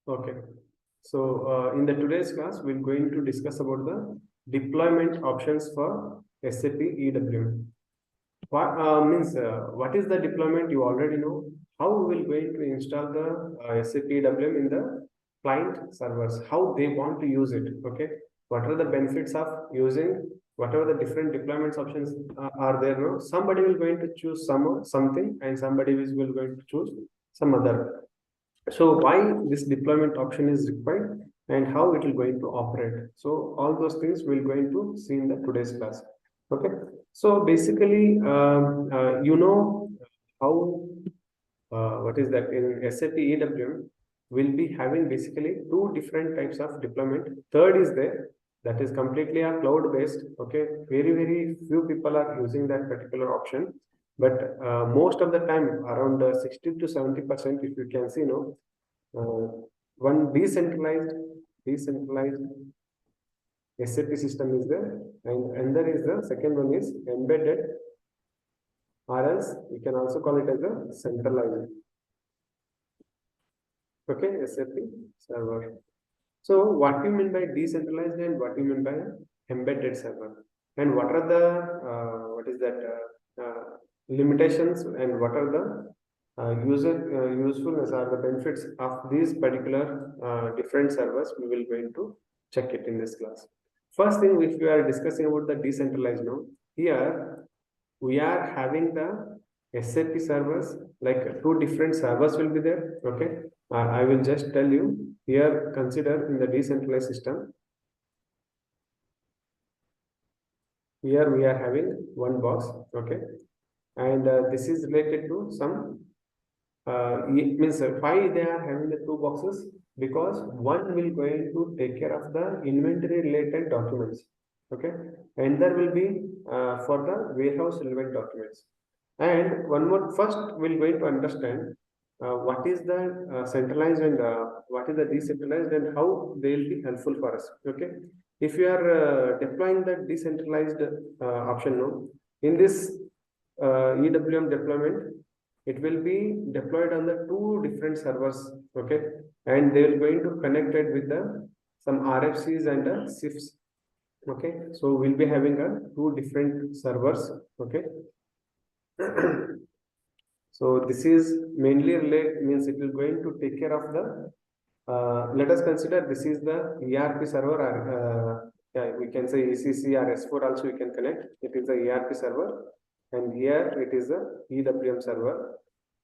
Okay. So in the today's class, we're going to discuss about the deployment options for SAP EWM. What is the deployment? You already know. How we will going to install the SAP EWM in the client servers? How they want to use it? Okay. What are the benefits of using whatever the different deployments options are there? No? Somebody will going to choose something, and somebody is will going to choose some other. So why this deployment option is required and how it will going to operate. So all those things we're going to see in the today's class. Okay. So basically, how what is that in SAP EWM will be having basically two different types of deployment. Third is there, that is completely a cloud based. Okay, very few people are using that particular option, but most of the time around 60 to 70%, if you can see, one decentralized SAP system is there, and there is the second one is embedded, or else we can also call it as a centralized. Okay, SAP server. So what you mean by decentralized and what you mean by embedded server, and what are the limitations, and what are the usefulness or the benefits of these particular different servers? We will going to check it in this class. First thing, if we are discussing about the decentralized now, here we are having the SAP servers, like two different servers will be there. Okay, I will just tell you here. Consider in the decentralized system. Here we are having one box. Okay, and this is related to some. It means why they are having the two boxes, because one will going to take care of the inventory related documents. Okay, and there will be for the warehouse relevant documents. And one more, first we're going to understand what is the centralized and what is the decentralized, and how they will be helpful for us. Okay, if you are deploying the decentralized option now, in this EWM deployment, it will be deployed on the two different servers. Okay, and they will going to connect it with the some RFCs and SIFs. Okay, so we'll be having two different servers. Okay. So this is mainly relate, means it will going to take care of the let us consider this is the ERP server, or yeah, we can say ECC or S4 also we can connect. It is the ERP server, and here it is the EWM server,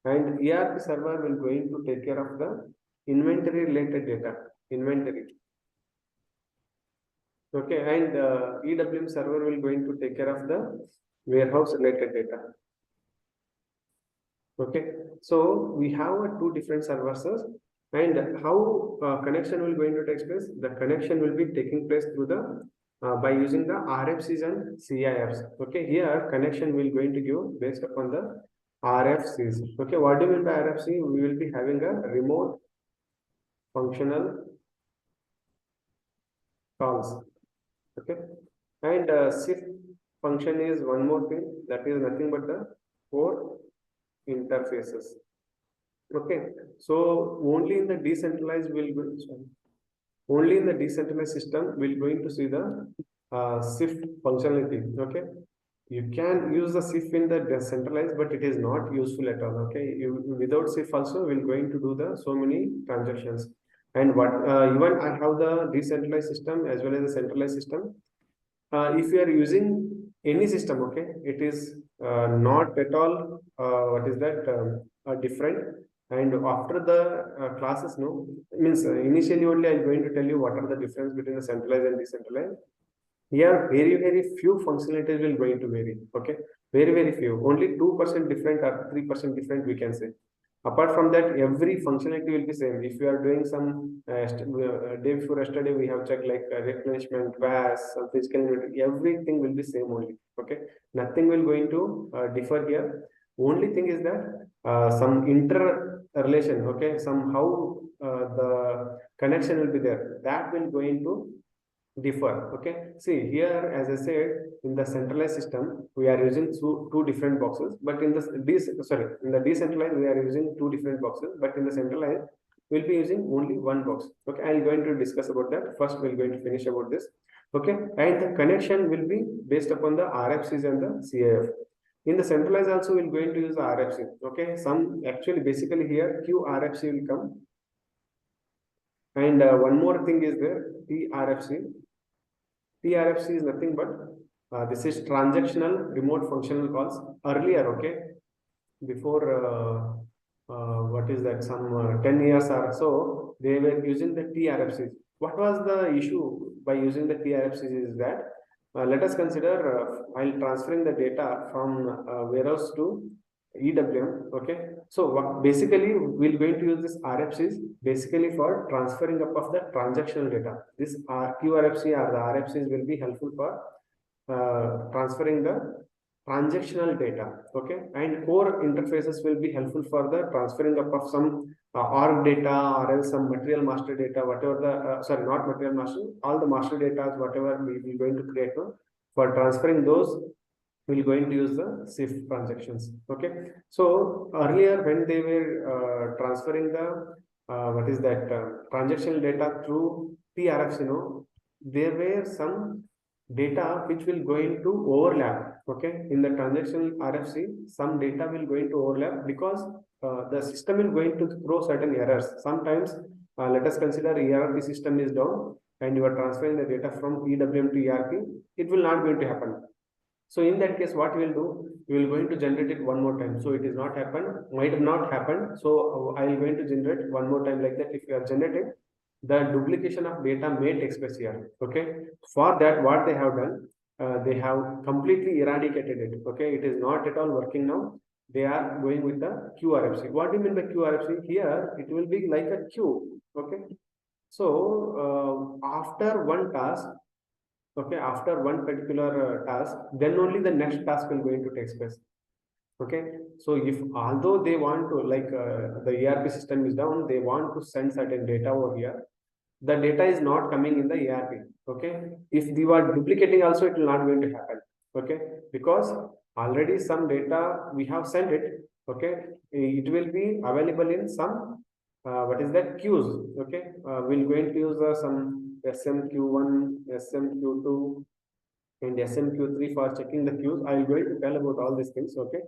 and ERP server will going to take care of the inventory related data, inventory. Okay, and EWM server will going to take care of the warehouse related data. Okay, so we have two different services, and how connection will going to take place? The connection will be taking place through the by using the RFCs and CIFs. Okay, here connection will going to give based upon the RFCs. Okay, what do you mean by RFC? We will be having a remote functional calls. Okay, and SIF function is one more thing, that is nothing but the core interfaces. Okay, so only in the decentralized only in the decentralized system we're going to see the SIF functionality. Okay, you can use the SIF in the decentralized, but it is not useful at all. Okay, without SIF also we're going to do the so many transactions. And what even I have the decentralized system as well as the centralized system. If you are using any system, okay, it is not at all what is that different. And after the classes, no, means initially only I'm going to tell you what are the difference between the centralized and decentralized. Here, very few functionalities will going to vary. Okay, very few, only 2% different or 3% different, we can say. Apart from that, every functionality will be same. If you are doing some day before yesterday, we have checked like replenishment, VAS, some physical unit, everything will be same only. Okay, nothing will going to differ here. Only thing is that some interrelation. Okay, somehow the connection will be there. That will going to differ. Okay, see here, as I said, in the centralized system we are using two different boxes, but in the in the decentralized we are using two different boxes, but in the centralized we'll be using only one box. Okay, I'm going to discuss about that. First, we're going to finish about this. Okay, and the connection will be based upon the RFCs and the CIF. In the centralized also, we're going to use the RFC. Okay, some actually basically here QRFC will come. And one more thing is there, TRFC. TRFC is nothing but this is transactional remote functional calls. Earlier, okay, before what is that, some 10 years or so, they were using the TRFCs. What was the issue by using the TRFCs is that let us consider while transferring the data from warehouse to EWM. Okay, so basically we're going to use this RFCs basically for transferring up of the transactional data. This QRFC or the RFCs will be helpful for transferring the transactional data. Okay, and core interfaces will be helpful for the transferring up of some org data or else some material master data, whatever the sorry, not material master, all the master data, whatever we going to create for transferring those, we're going to use the SIF transactions. Okay, so earlier when they were transferring the what is that transactional data through TRFs, there were some data which will going to overlap. Okay, in the transactional RFC, some data will going to overlap because the system will going to throw certain errors. Sometimes let us consider ERP system is down and you are transferring the data from EWM to ERP, it will not going to happen. So in that case, what we will do, we will going to generate it one more time. So it is not happened, might have not happened. So I will going to generate one more time like that. If you are generated, the duplication of data may take place here. Okay. For that, what they have done, they have completely eradicated it. Okay. It is not at all working now. They are going with the QRFC. What do you mean by QRFC? Here, it will be like a queue. Okay. So after one task, okay, after one particular task, then only the next task will going to take place. Okay, so if although they want to like the ERP system is down, they want to send certain data over here, the data is not coming in the ERP. Okay, if they are duplicating also, it will not going to happen. Okay, because already some data we have sent it. Okay, it will be available in some what is that, queues. Okay, we're going to use some SMQ1, SMQ2, and SMQ3 for checking the queues. I will going to tell about all these things. Okay,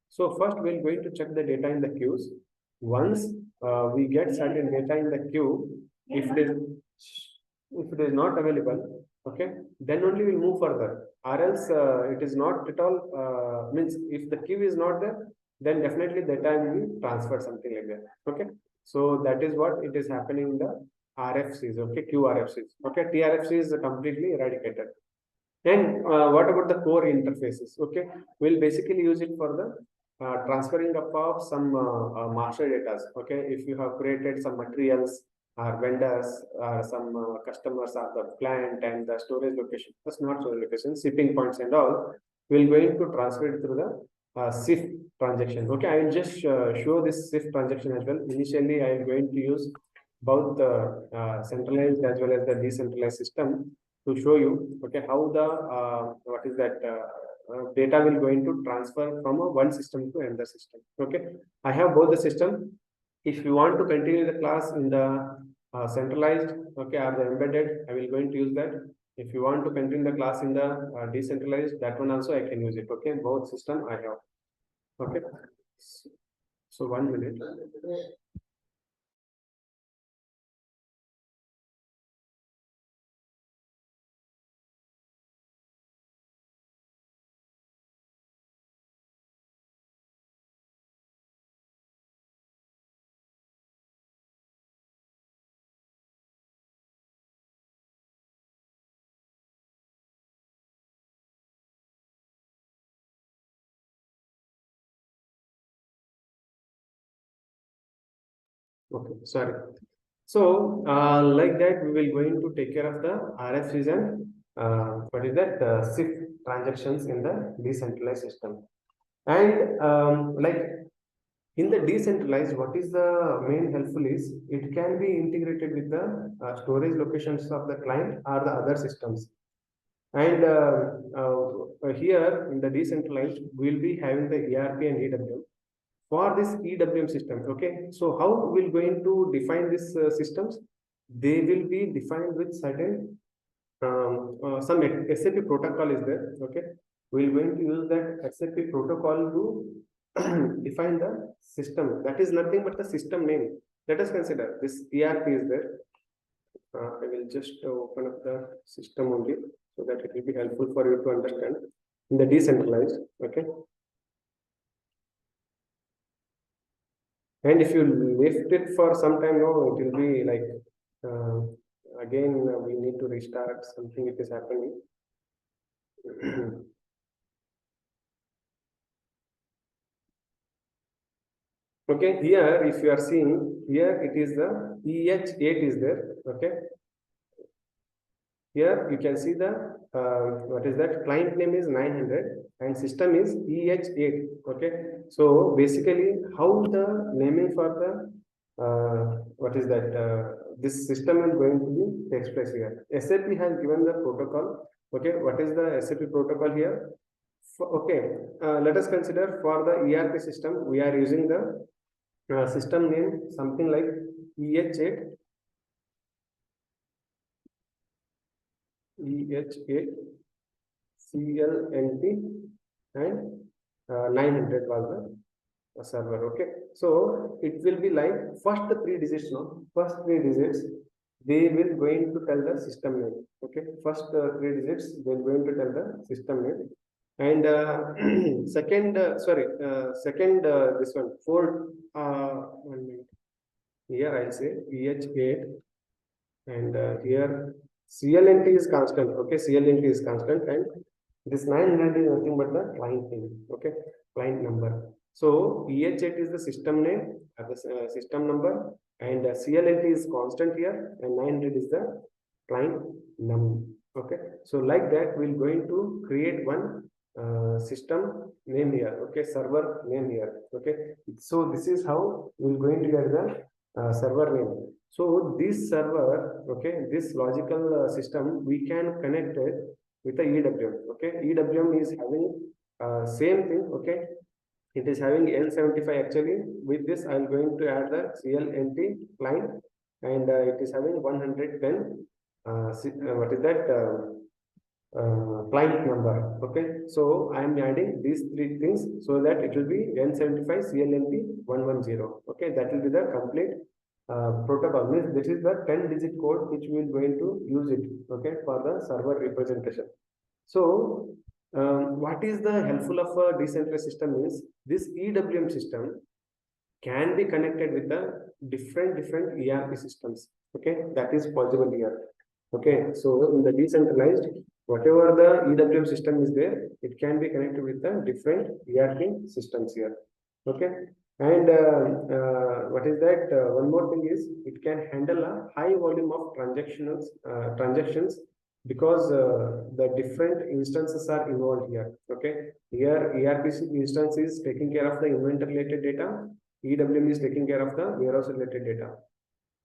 so first we're going to check the data in the queues. Once we get certain data in the queue, if it is not available, okay, then only we'll move further. Or else it is not at all means if the queue is not there, then definitely data will be transferred, something like that. Okay, so that is what it is happening in the RFCs. Okay, QRFCs. Okay, TRFC is completely eradicated. And what about the core interfaces? Okay, we'll basically use it for the transferring up of some master data. Okay, if you have created some materials or vendors or some customers or the plant and the storage location, that's not storage location, shipping points and all, we're going to transfer it through the SIF transaction. Okay, I will just show this SIF transaction as well. Initially, I am going to use both the centralized as well as the decentralized system to show you, okay, how the what is that data will going to transfer from one system to another system. Okay, I have both the system. If you want to continue the class in the centralized, okay, or the embedded, I will going to use that. If you want to continue the class in the decentralized, that one also I can use it. Okay, both system I have. Okay, so 1 minute. Okay, sorry. So, like that, we will going to take care of the RFCs and what is that SIF transactions in the decentralized system. And like in the decentralized, what is the main helpful is it can be integrated with the storage locations of the client or the other systems. And here in the decentralized, we'll be having the ERP and EWM. for this EWM system. Okay, so how we're going to define these systems? They will be defined with certain some SAP protocol is there. Okay, we're going to use that SAP protocol to define the system. That is nothing but the system name. Let us consider this ERP is there. I will just open up the system only so that it will be helpful for you to understand in the decentralized. Okay. And if you lift it for some time, no, it will be like again we need to restart something. It is happening. Okay, here if you are seeing here, it is the EH8 is there. Okay, here you can see the what is that, client name is 900 and system is EH8. Okay, so basically how the naming for the what is that this system is going to be expressed here. SAP has given the protocol. Okay, what is the SAP protocol here? Okay, let us consider for the ERP system we are using the system name something like EH8 CLNT and 900 was the server. Okay, so it will be like first three digits. No, first three digits they will going to tell the system name. Okay, first three digits they are going to tell the system name. And second second this one four 1 minute. Here I'll say EH8 and here CLNT is constant. Okay, CLNT is constant and this 900 is nothing but the client name. Okay, client number. So EH8 is the system name, the system number, and CLNT is constant here, and 900 is the client number. Okay, so like that we're going to create one system name here. Okay, server name here. Okay, so this is how we're going to get the server name. So this server, okay, this logical system we can connect it with the EWM. Okay, EWM is having same thing. Okay, it is having N75 actually. With this I'm going to add the CLNT client and it is having 110 what is that client number. Okay, so I am adding these three things so that it will be N75 CLNT 110. Okay, that will be the complete protocol. Means this is the 10-digit code which we are going to use it. Okay, for the server representation. So what is the helpful of a decentralized system is this EWM system can be connected with the different ERP systems. Okay, that is possible here. Okay, so in the decentralized, whatever the EWM system is there, it can be connected with the different ERP systems here. Okay, and what is that? One more thing is it can handle a high volume of transactions because the different instances are involved here. Okay, here ERP instance is taking care of the inventory related data, EWM is taking care of the warehouse related data.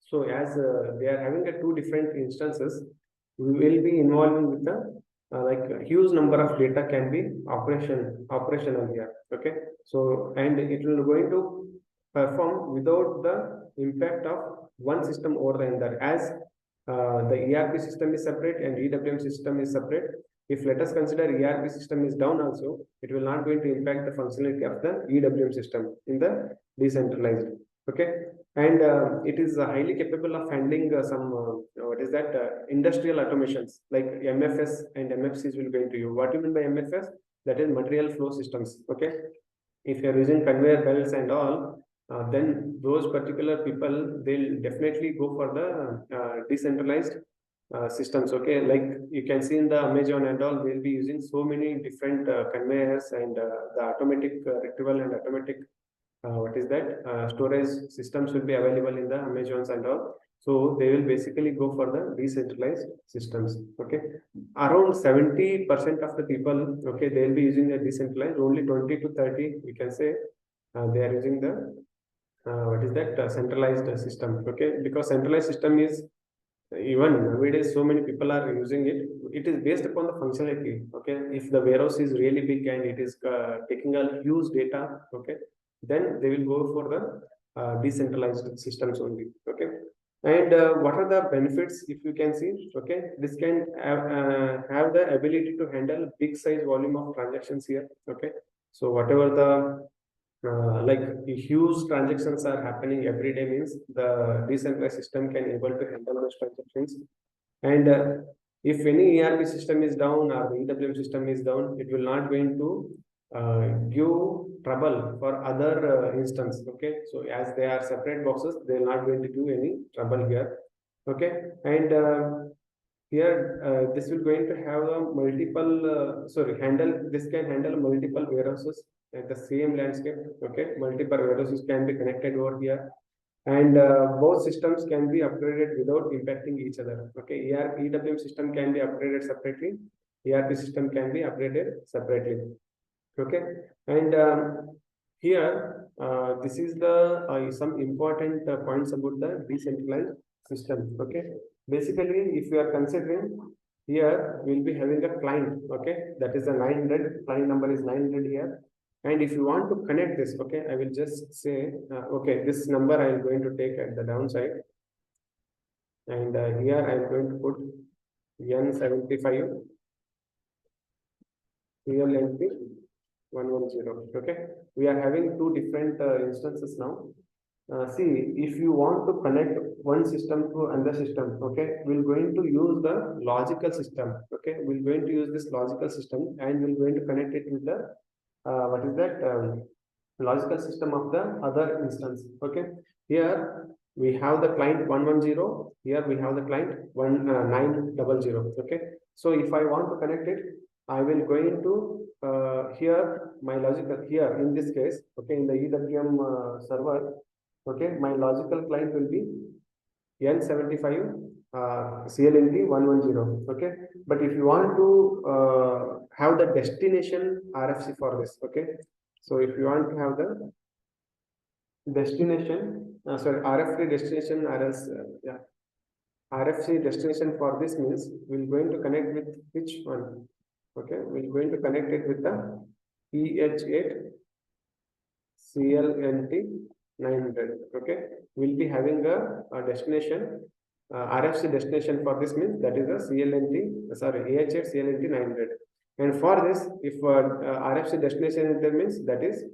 So as they are having two different instances, we will be involving with the like a huge number of data can be operational here. Okay, so and it will going to perform without the impact of one system over the other, as the ERP system is separate and EWM system is separate. If let us consider ERP system is down also, it will not going to impact the functionality of the EWM system in the decentralized. Okay, and it is highly capable of handling some what is that industrial automations like MFS and MFCs will go into you. What do you mean by MFS? That is material flow systems. Okay, if you are using conveyor belts and all, then those particular people they'll definitely go for the decentralized systems. Okay, like you can see in the Amazon and all, they'll be using so many different conveyors and the automatic retrieval and automatic what is that storage systems will be available in the Amazons and all. So they will basically go for the decentralized systems. Okay, around 70% of the people, okay, they will be using the decentralized. Only 20 to 30 we can say they are using the what is that centralized system. Okay, because centralized system is even nowadays so many people are using it. It is based upon the functionality. Okay, if the warehouse is really big and it is taking a huge data, okay, then they will go for the decentralized systems only. Okay. And what are the benefits? If you can see, okay, this can have the ability to handle big size volume of transactions here. Okay, so whatever the like huge transactions are happening every day means the decentralized system can able to handle those transactions. And if any ERP system is down or the EWM system is down, it will not going to give trouble for other instance. Okay, so as they are separate boxes, they are not going to give any trouble here. Okay, and here this will going to have a multiple handle, this can handle multiple warehouses at the same landscape. Okay, multiple warehouses can be connected over here, and both systems can be upgraded without impacting each other. Okay, EWM system can be upgraded separately, ERP system can be upgraded separately. Okay, and here this is the some important points about the decentralized system. Okay, basically if you are considering, here we'll be having a client. Okay, that is a 900, client number is 900 here. And if you want to connect this, okay, I will just say okay, this number I am going to take at the downside, and here I am going to put N75 PLNP 110. Okay, we are having two different instances now. See, if you want to connect one system to another system, okay, we're going to use the logical system. Okay, we're going to use this logical system, and we're going to connect it with the what is that logical system of the other instance. Okay, here we have the client 110. Here we have the client 900. Okay, so if I want to connect it, I will go into here my logical, here in this case, okay, in the EWM server. Okay, my logical client will be N75 CLNT 110. Okay, but if you want to have the destination RFC for this, okay, so if you want to have the destination, RFC destination yeah, RFC destination for this means we're going to connect with which one? Okay, we're going to connect it with the EH8 CLNT 900. Okay, we'll be having a destination RFC destination for this means that is a CLNT, AH8 CLNT 900. And for this, if RFC destination there means that is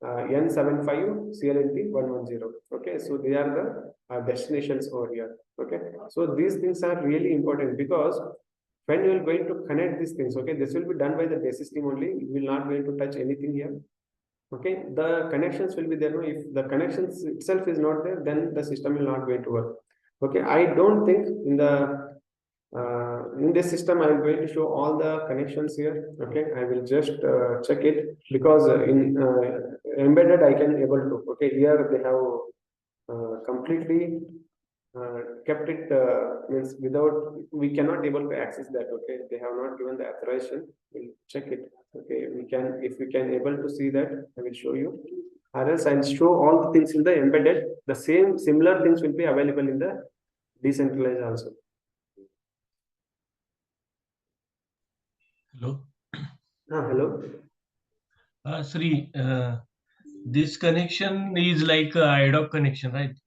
N75 CLNT 110. Okay, so they are the destinations over here. Okay, so these things are really important because when you are going to connect these things, okay, this will be done by the basis team only. You will not going to touch anything here. Okay, the connections will be there. No, if the connections itself is not there, then the system will not going to work. Okay, I don't think in this system I am going to show all the connections here. Okay, I will just check it because in embedded I can able to. Okay, here they have completely kept it means without, we cannot able to access that. Okay, they have not given the authorization. We'll check it. Okay, we can, if we can able to see that, I will show you. Or else I'll show all the things in the embedded. The same similar things will be available in the decentralized also. Hello. Hello. Sri, this connection is like a IDOC connection, right?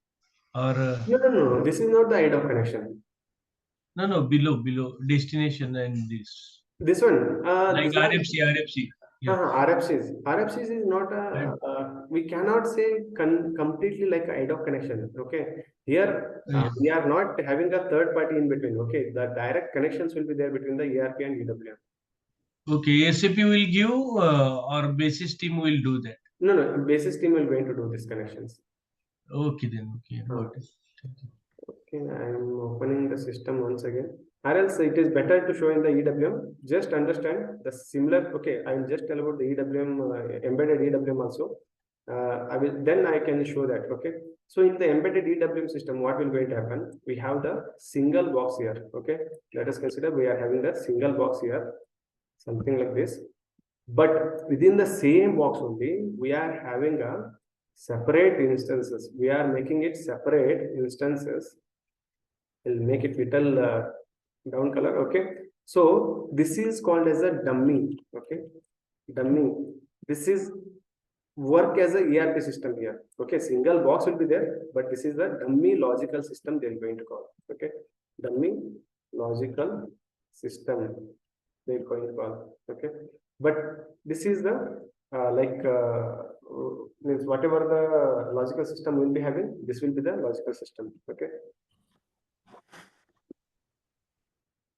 Or no. This is not the IDOC connection. no, below destination and this. This one. Like This one. RFC. Yeah. RFCs is not a, we cannot say completely like IDOC connection. Okay, here we are not having a third party in between. Okay, the direct connections will be there between the ERP and EWM. Okay, SAP will give or basis team will do that. No, basis team will going to do these connections. Okay then. Okay, got it. Okay, I am opening the system once again. Or else it is better to show in the EWM. Just understand the similar. Okay, I will just tell about the EWM embedded EWM also. Then I can show that. Okay, so in the embedded EWM system, what will going to happen? We have the single box here. Okay, let us consider we are having the single box here, something like this. But within the same box only, we are having a separate instances. We are making it separate instances. I'll make it little down color. Okay, so this is called as a dummy. Okay, dummy. This is work as a ERP system here. Okay, single box will be there, but this is the dummy logical system they're going to call. Okay, dummy logical system they're going to call. Okay, but this is the means whatever the logical system will be having, this will be the logical system. Okay,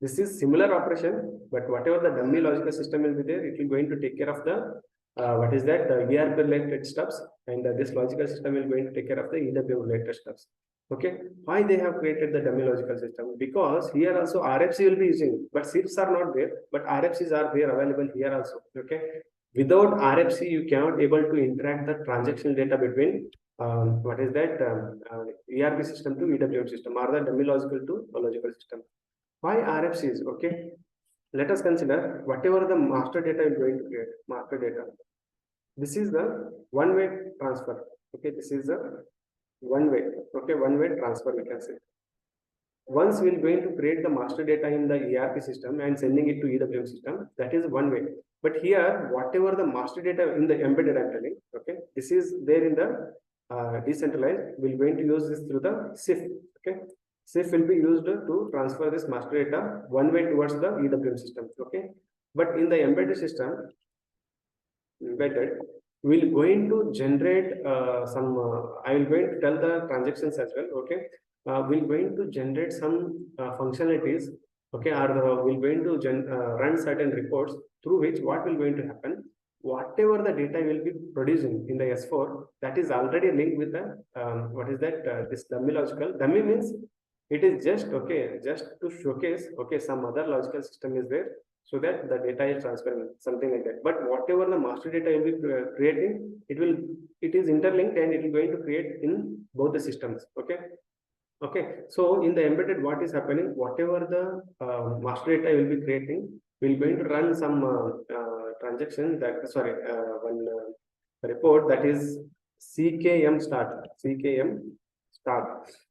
this is similar operation, but whatever the dummy logical system will be there, it will going to take care of the what is that ERP related stuffs, and this logical system will going to take care of the EWM related stuffs. Okay, why they have created the dummy logical system? Because here also RFC will be using, but SIFs are not there, but RFCs are there available here also. Okay, without RFC you cannot able to interact the transactional data between what is that ERP system to EWM system, or the dummy logical to logical system. Why RFCs? Okay, let us consider whatever the master data is going to create. Master data. This is the one-way transfer. Okay, this is the one-way. Okay, one-way transfer we can say. Once we are going to create the master data in the ERP system and sending it to EWM system, that is one way. But here, whatever the master data in the embedded, I'm telling, okay, this is there in the decentralized. We're going to use this through the SIF. Okay, SIF will be used to transfer this master data one way towards the EWM system. Okay, but in the embedded system, we're going to generate I will going to tell the transactions as well. Okay, we're going to generate some functionalities. Okay, or we're going to run certain reports through which what will going to happen. Whatever the data will be producing in the S4, that is already linked with the what is that this dummy logical. Dummy means it is just okay, just to showcase okay some other logical system is there, so that the data is transferring, something like that. But whatever the master data will be creating, it is interlinked and it is going to create in both the systems. Okay, okay. So in the embedded, what is happening? Whatever the master data will be creating, we're going to run some transaction that one report, that is CKM start.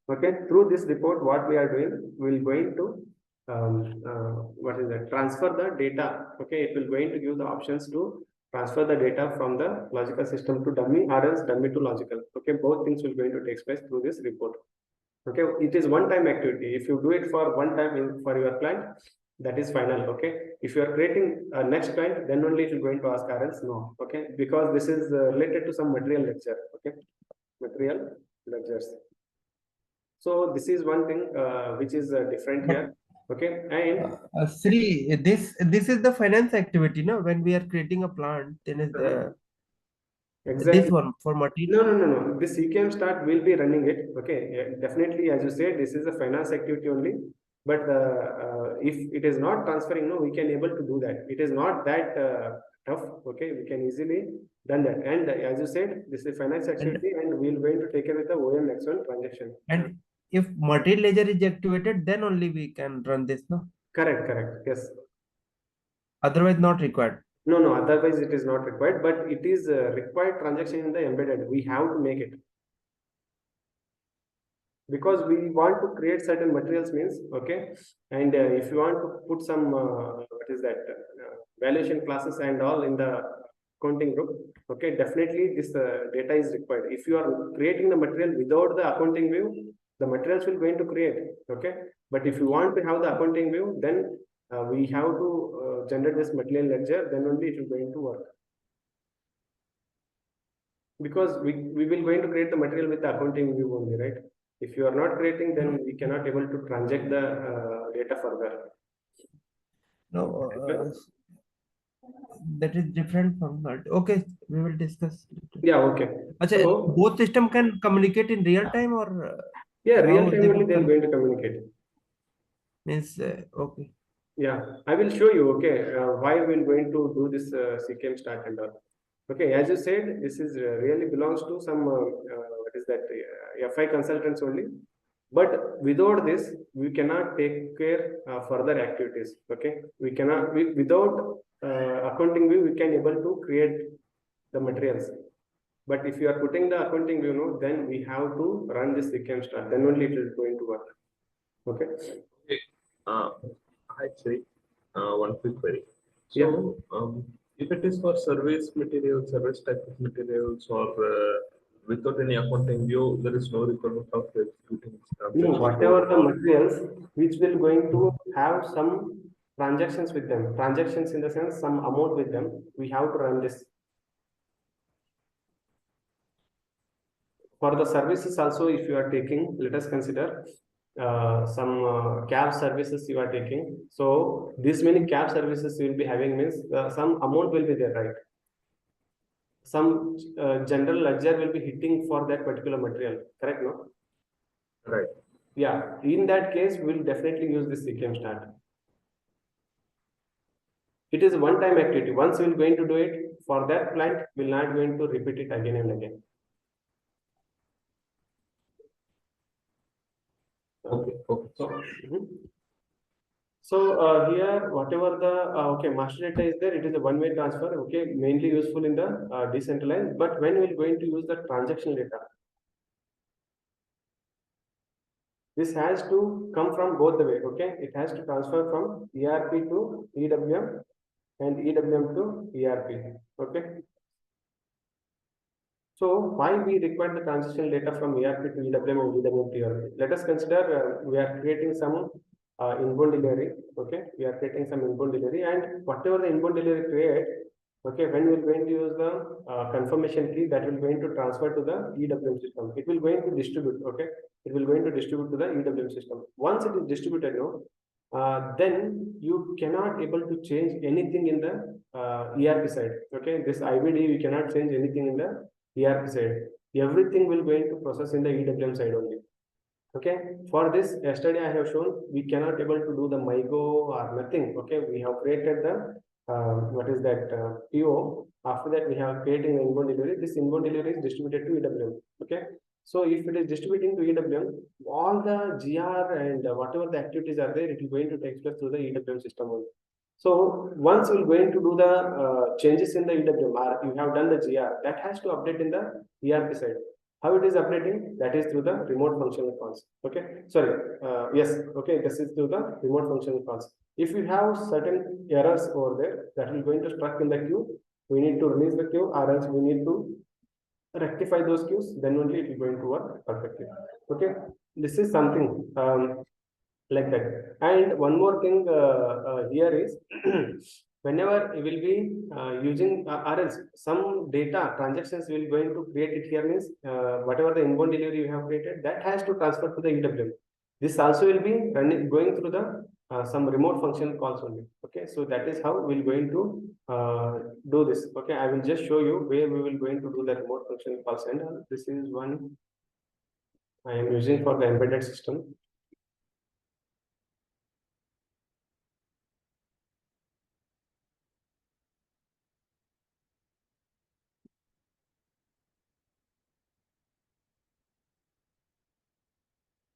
Okay, through this report, what we are doing, we're going to what is that? Transfer the data. Okay, it will going to give the options to transfer the data from the logical system to dummy, or else dummy to logical. Okay, both things will going to take place through this report. Okay, it is one-time activity. If you do it for one time for your client, that is final. Okay, if you are creating a next client, then only it will going to ask, or else no. Okay, because this is related to some material lecture. Okay, material lectures. So this is one thing which is different here. Okay, and Sri, this is the finance activity, no? When we are creating a plant, then is exactly. this one for material. No. This CKM start will be running it. Okay, yeah, definitely, as you said, this is a finance activity only. But if it is not transferring, no, we can able to do that. It is not that tough. Okay, we can easily done that. And as you said, this is finance activity, and we're going to take it with the OM X1 transaction. And if material ledger is activated, then only we can run this, no? Correct. Yes. Otherwise, not required. No. Otherwise, it is not required. But it is required transaction in the embedded. We have to make it, because we want to create certain materials means. Okay, and if you want to put some what is that valuation classes and all in the accounting group, okay, definitely this data is required. If you are creating the material without the accounting view, the materials will going to create. Okay, but if you want to have the accounting view, then we have to generate this material ledger, then only it is going to work. Because we will going to create the material with the accounting view only, right? If you are not creating, then we cannot able to transact the data further. No, that is different from that. Okay, we will discuss later. Yeah, okay. Achha, So, both system can communicate in real time, or yeah, real how time they only will they are going to communicate. means okay. Yeah, I will show you. Okay, why we are going to do this CKM start and all. Okay, as you said, this is really belongs to some what is that FI consultants only. But without this, we cannot take care further activities. Okay, we cannot without accounting view, we can able to create the materials. But if you are putting the accounting view, no, then we have to run this CKM start. Then only it is going to work. Okay. Hi, Sri. One quick query. So, Yeah. If it is for service materials, service type of materials, or without any accounting view, there is no requirement of executing No, transaction whatever code the or materials which will going to have some transactions with them, transactions in the sense some amount with them, we have to run this. For the services also, if you are taking, let us consider some cab services you are taking. So this many cab services you will be having means some amount will be there, right? Some general ledger will be hitting for that particular material, correct? No? right. Yeah, in that case, we will definitely use this CKM start. It is a one-time activity. Once we will going to do it for that plant, we will not going to repeat it again and again. Okay. Okay. So here, whatever the okay master data is there, it is a one-way transfer. Okay, mainly useful in the decentralized. But when we are going to use the transaction data, this has to come from both the way. Okay, it has to transfer from ERP to EWM and EWM to ERP. Okay. So why we require the transition data from ERP to EWM and EWM to ERP? Let us consider we are creating some inbound delivery. Okay, we are creating some inbound delivery, and whatever the inbound delivery create, okay, when we are going to use the confirmation key, that will going to transfer to the EWM system. It will going to distribute. Okay, it will going to distribute to the EWM system. Once it is distributed, no, then you cannot able to change anything in the ERP side. Okay, this IVD we cannot change anything in the ERP side. Everything will going to process in the EWM side only. Okay, for this yesterday I have shown we cannot able to do the MIGO or nothing. Okay, we have created the what is that PO. After that we have created an inbound delivery. This inbound delivery is distributed to EWM. Okay, so if it is distributing to EWM, all the GR and whatever the activities are there, it is going to take place through the EWM system only. So once we're going to do the changes in the EWM, or you have done the GR, that has to update in the ERP side. How it is updating? That is through the remote functional calls. Okay, sorry, yes, okay, this is through the remote functional calls. If you have certain errors over there, that will going to stuck in the queue. We need to release the queue, or else we need to rectify those queues. Then only it is going to work perfectly. Okay, this is something like that. And one more thing here is whenever you will be using or else some data transactions will going to create it here means whatever the inbound delivery you have created, that has to transfer to the EWM. This also will be running going through the some remote function calls only. Okay, so that is how we'll going to do this. Okay, I will just show you where we will going to do the remote function calls, and this is one I am using for the embedded system.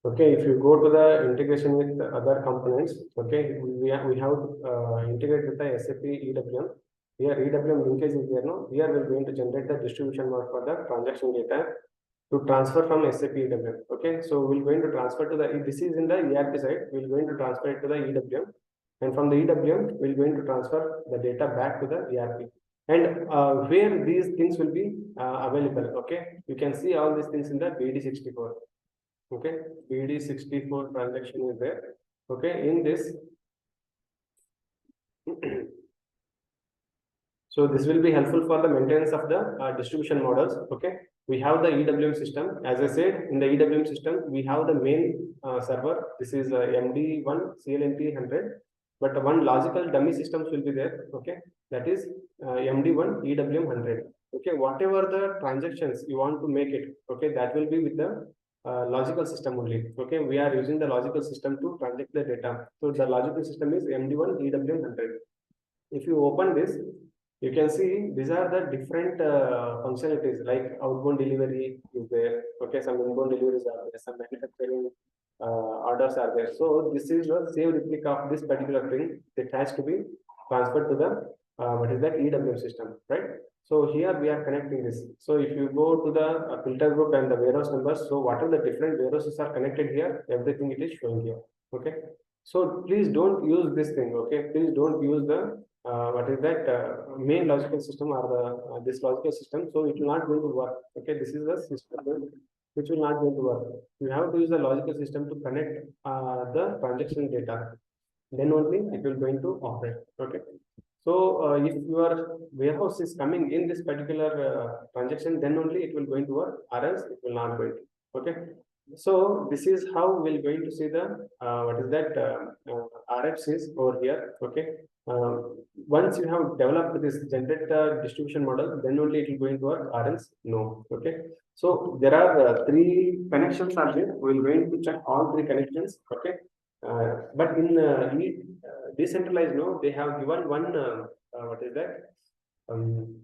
Okay, if you go to the integration with the other components, okay, we have to integrate with the SAP EWM. Here EWM linkage is there, no? Here we are going to generate the distribution mode for the transaction data to transfer from SAP EWM. Okay, so we're going to transfer to the, this is in the ERP side, we're going to transfer it to the EWM, and from the EWM, we're going to transfer the data back to the ERP. And where these things will be available, okay, you can see all these things in the BD64. Okay, BD64 transaction is there. Okay, in this so this will be helpful for the maintenance of the distribution models. Okay, we have the EWM system. As I said, in the EWM system, we have the main server. This is MD1 CLNT 100, but one logical dummy systems will be there. Okay, that is MD1 EWM 100. Okay, whatever the transactions you want to make it, okay, that will be with the logical system only. Okay, we are using the logical system to transact the data. So the logical system is MD1 EWM 100. If you open this, you can see these are the different functionalities, like outbound delivery is there. Okay, some inbound deliveries are there, some manufacturing orders are there. So this is a save replica of this particular thing that has to be transferred to the what is that EWM system, right? So here we are connecting this. So if you go to the filter group and the warehouse numbers, so what are the different warehouses are connected here? Everything it is showing here. Okay. So please don't use this thing. Okay. Please don't use the what is that main logical system or the this logical system, so it will not going to work. Okay, this is the system which will not going to work. You have to use the logical system to connect the transaction data, then only it will going to operate. Okay, so if your warehouse is coming in this particular transaction, then only it will going to work, or else it will not going to. Okay, so this is how we're going to see the what is that RFs is over here. Okay, once you have developed this generated distribution model, then only it will going to work, or else no. Okay, so there are three connections are there. We're going to check all three connections. Okay, but in decentralized, no, they have given one what is that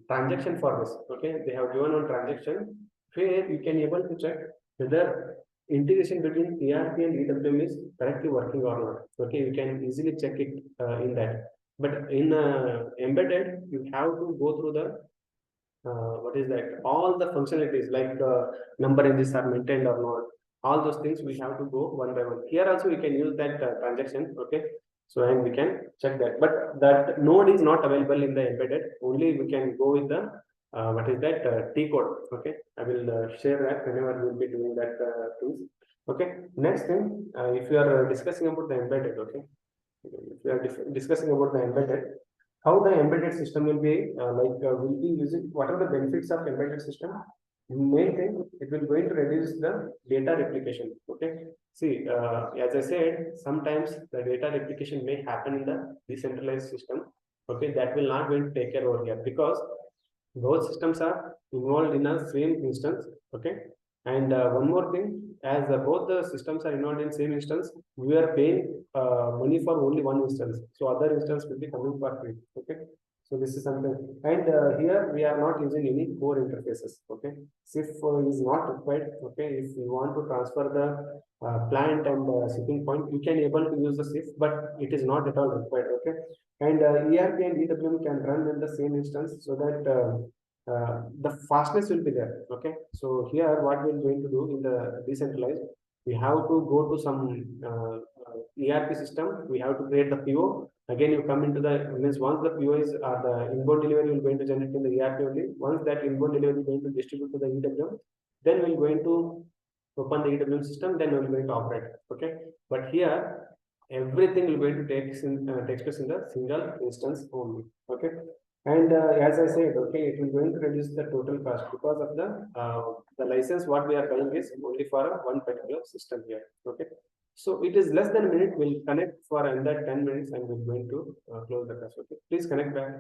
transaction for this. Okay, they have given one transaction where you can able to check whether integration between ERP and EWM is correctly working or not. Okay, you can easily check it in that. But in embedded, you have to go through the what is that? All the functionalities like number ranges are maintained or not. All those things we have to go one by one. Here also we can use that transaction. Okay, so and we can check that. But that node is not available in the embedded. Only we can go with the what is that T code. Okay, I will share that whenever we will be doing that things. Okay, next thing, if you are discussing about the embedded, okay, if you are discussing about the embedded, how the embedded system will be will be using, what are the benefits of embedded system? Main thing, it will going to reduce the data replication. Okay, see, as I said, sometimes the data replication may happen in the decentralized system. Okay, that will not going to take care over here, because both systems are involved in a same instance. Okay, and one more thing, as both the systems are involved in same instance, we are paying money for only one instance, so other instance will be coming for free. Okay, so this is something, and here we are not using any core interfaces. Okay, SIF is not required. Okay, if you want to transfer the plant and shipping point, you can able to use the SIF, but it is not at all required. Okay, and ERP and EWM can run in the same instance, so that the fastness will be there. Okay, so here what we're going to do in the decentralized, we have to go to some ERP system, we have to create the PO. Again, you come into the, means once the PO is the inbound delivery will going to generate in the ERP only. Once that inbound delivery is going to distribute to the EWM, then we're going to open the EWM system, then we're going to operate. Okay, but here everything will going to take place in the single instance only. Okay, and as I said, okay, it will going to reduce the total cost, because of the license what we are paying is only for one particular system here. Okay, so it is less than a minute. We'll connect for another 10 minutes and we're going to close the class. Okay, please connect back.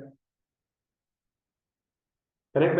Connect back.